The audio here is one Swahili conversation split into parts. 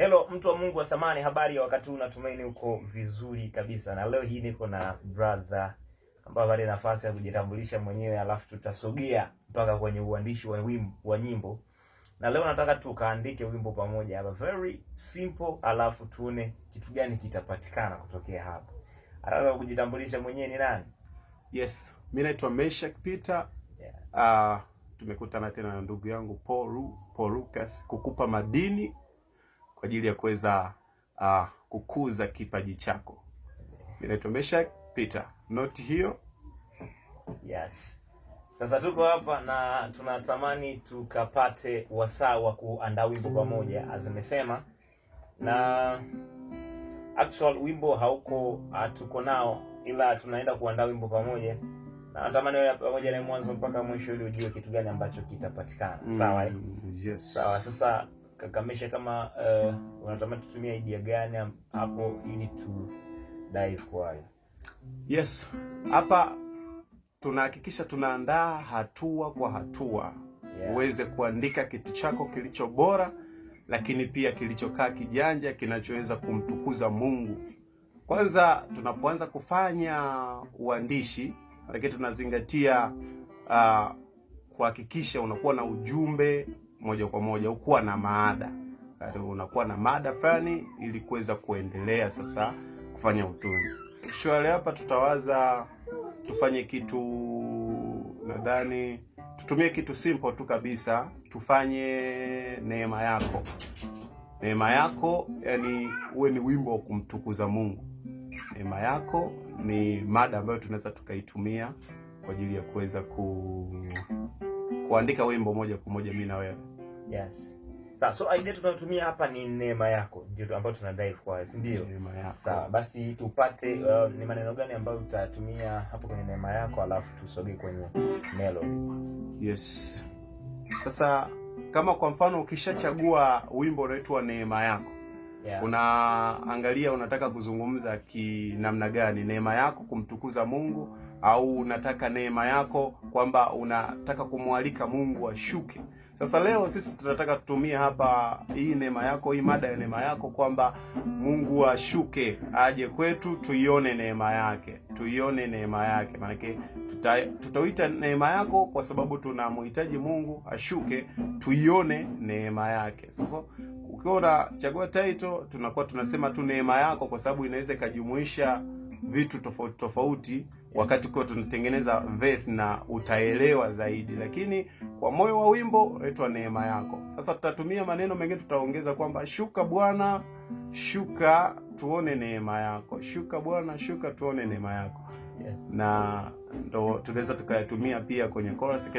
Hello mtu wa Mungu wa thamani, habari ya wakati huu, natumaini uko vizuri kabisa. Na leo hii niko na brother ambaye bado nafasi ya kujitambulisha mwenyewe, alafu tutasogea mpaka kwenye uandishi wa nyimbo. Na leo nataka tukaandike wimbo pamoja hapa, very simple, alafu tuone kitu gani kitapatikana kutokea hapa. Anataka kujitambulisha mwenyewe ni nani? Yes, mimi naitwa Meshak Peter. Tumekutana tena na ndugu yangu Paul Lucas kukupa madini kwa ajili ya kuweza kukuza kipaji chako. Mimi naitwa Meshak Peter, not here. Yes. Sasa tuko hapa na tunatamani tukapate wasaa wa kuandaa wimbo pamoja, azimesema. Na actual wimbo hatuko nao, ila tunaenda kuandaa wimbo pamoja. Na natamani wewe pamoja na mwanzo mpaka mwisho ili ujue kitu gani ambacho kitapatikana. Sawa eh? Yes. Sawa, sasa Kakamisha, kama unatamani tutumie idea gani hapo ili tu dive kwayo? Yes. Hapa tunahakikisha tunaandaa hatua kwa hatua. Uweze kuandika kitu chako kilicho bora, lakini pia kilichokaa kijanja, kinachoweza kumtukuza Mungu. Kwanza tunapoanza kufanya uandishi, lakini tunazingatia kuhakikisha unakuwa na ujumbe moja kwa moja, ukuwa na maada. Unakuwa na maada fulani ili kuweza kuendelea sasa kufanya utunzi. Shwari hapa tutawaza tufanye kitu, nadhani tutumie kitu simple tu kabisa, tufanye neema yako. Neema yako, yani uwe ni wimbo wa kumtukuza Mungu. Neema yako ni mada ambayo tunaweza tukaitumia kwa ajili ya kuweza kuandika wimbo moja kwa moja mimi na wewe. Yes. Sawa, so idea tunayotumia hapa ni neema yako, ndio ambayo tuna dive kwa, si ndio? Neema yako. Sawa, basi tupate ni maneno gani ambayo tutatumia hapo kwenye neema yako, alafu tusogee kwenye melody. Yes. Sasa kama kwa mfano ukishachagua wimbo unaitwa neema yako, unaangalia unataka kuzungumza namna gani, neema yako kumtukuza Mungu, au unataka neema yako kwamba unataka kumwalika Mungu ashuke. Sasa leo sisi tunataka tutumie hapa hii neema yako, hii mada ya neema yako, kwamba Mungu ashuke, aje kwetu, tuione neema yake. Tuione neema yake. Maana tutauita neema yako kwa sababu tunamhitaji Mungu ashuke, tuione neema yake. Sasa ukiwa unachagua title, tunakuwa tunasema tu neema yako kwa sababu inaweza ikajumuisha vitu tofauti tofauti wakati kwa tunatengeneza verse, na utaelewa zaidi. Lakini kwa moyo wa wimbo unaitwa neema yako. Sasa tutatumia maneno mengine, tutaongeza kwamba shuka Bwana, shuka tuone neema yako. Shuka Bwana, shuka tuone neema yako. Yes. Na ndo tunaweza tukayatumia pia kwenye chorus,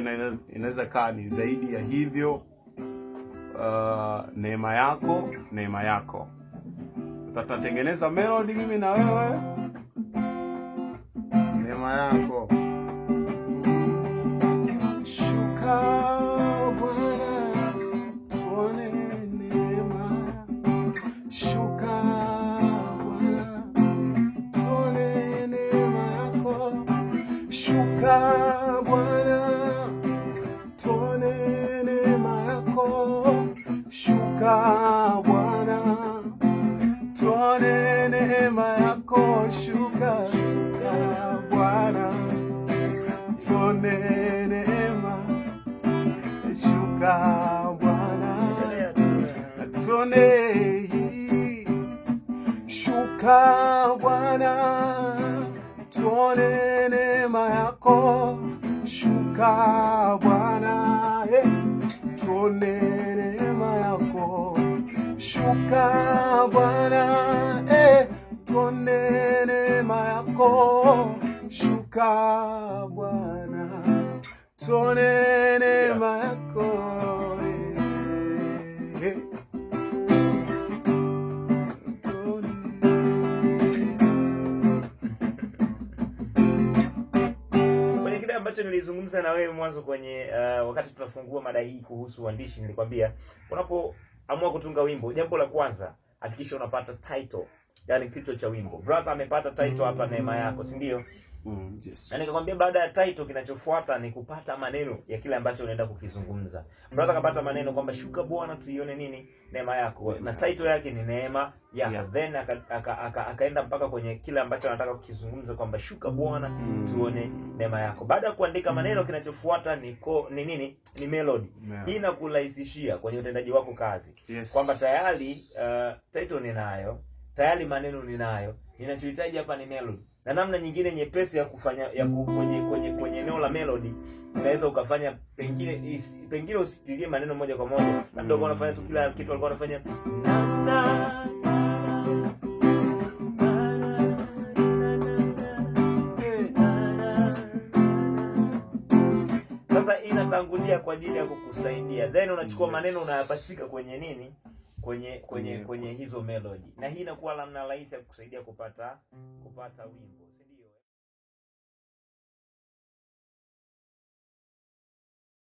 inaweza kaa ni zaidi ya hivyo. Neema yako, neema yako. Sasa tutatengeneza melody mimi na wewe. Neema yako. Shuka Bwana, tuone neema. Shuka Bwana, tuone neema yako. Shuka Bwana, tuone neema yako. Shuka Bwana, tuone neema yako. Shuka Bwana, tuone neema. Shuka Bwana, tuone. Shuka Bwana, tuone neema yako. Shuka Bwana, tuone neema yako. Shuka Bwana, tuone neema yako. Shuka Bwana, tuone neema yako. Kwenye kile ambacho nilizungumza na wewe mwanzo kwenye wakati tunafungua mada hii kuhusu uandishi, nilikwambia unapoamua kutunga wimbo, jambo la kwanza hakikisha unapata title, yani kichwa cha wimbo. Brother amepata title hapa, neema yako, si ndio? Yes. Na nikakwambia baada ya title kinachofuata ni kupata maneno ya kile ambacho unaenda kukizungumza. Brother kapata maneno kwamba shuka Bwana tuione nini? Neema yako. Na title yake ni neema yako. Then akaenda mpaka kwenye kile ambacho anataka kukizungumza kwamba shuka Bwana tuone neema yako. Baada ya kuandika maneno kinachofuata ni nini? Ni melody. Hii inakurahisishia kwenye utendaji wako kazi. Yes. Kwamba tayari title ninayo, tayari maneno ninayo, ninachohitaji hapa ni melody. Na namna nyingine nyepesi ya kufanya kwenye eneo la melody, unaweza ukafanya pengine usitilie maneno moja kwa moja, labda uko unafanya tu kila kitu alikuwa anafanya sasa inatangulia kwa ajili ya kukusaidia, then unachukua maneno unayapachika kwenye nini, kwenye hizo melody, na hii inakuwa namna rahisi ya kukusaidia kupata wimbo.